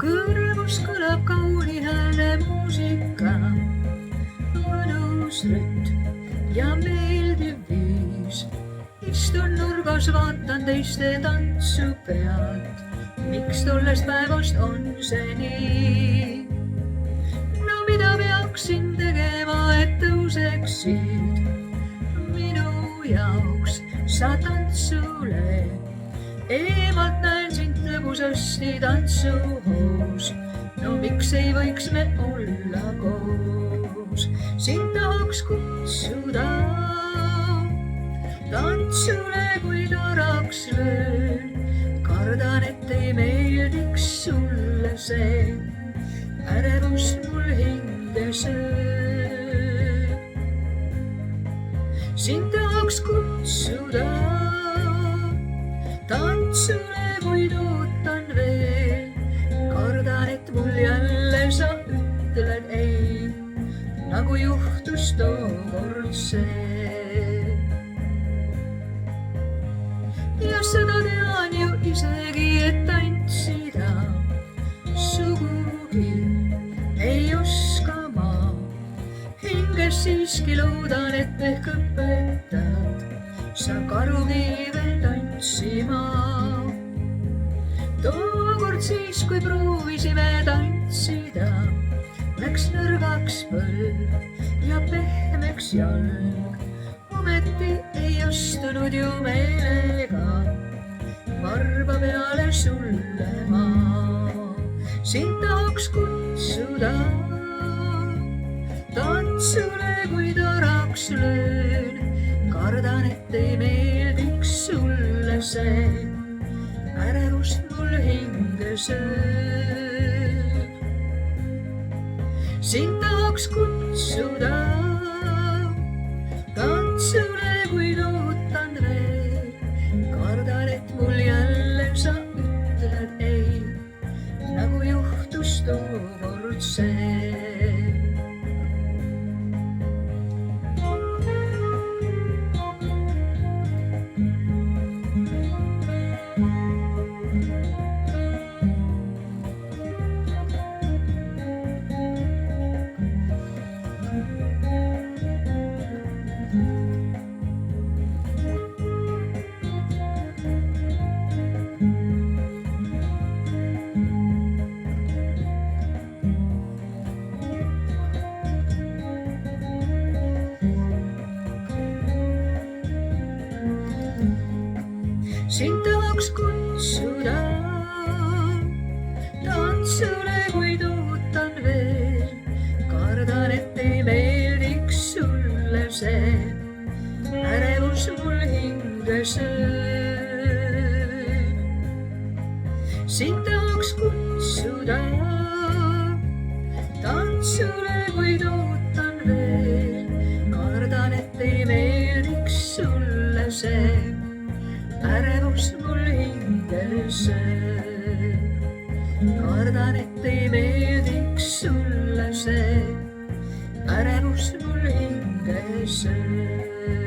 kõrvus kõlab kauni hääle muusika, mõnus rütm ja meeldiv viis. Istun nurgas, vaatan teiste tantsu pealt. Miks tollest päevast on see nii? No mida peaksin tegema, et tõuseksid minu jaoks sa tantsule? Eemalt näen sind lõbusasti tantsuhoos. No miks ei võiks me olla koos? Sind tahaks kutsuda tantsule, kui taraks löön. Kardan, et ei meeldiks sulle see, ärevus mul hinge sööb. Sind tahaks kutsuda tantsule, kuid ootan veel. Kardan, et mul jälle sa ütled ei, nagu juhtus tookord see. Ja seda tean ju isegi, et tantsida sugugi ei oska ma. Hinges siiski loodan, et ehk õpetad sa karugi veel tantsima. Tookord siis, kui proovisime tantsida, läks nõrgaks põlv ja pehmeks jalg. Ometi ei astunud ju meelega varba peale sulle ma. Sind tahaks kutsuda tantsule, kui taraks löön. Kardan, et ei meeldiks sulle see, ärevus mul hinge sööb. Sind tahaks kutsuda tantsule, kuid ootan veel. Kardan, et mul jälle sa ütled ei, nagu juhtus tookord see. Sind tahaks kutsuda tantsule, kuid ootan veel. Kardan, et ei meeldiks sulle see, ärevus mul hinge sööb. Sind tahaks kutsuda tantsule, kuid ootan veel. Kardan, et ei meeldiks sulle see, ärevus mul hinge sööb. Kardan, et ei meeldiks sulle see, ärevus mul hinge sööb.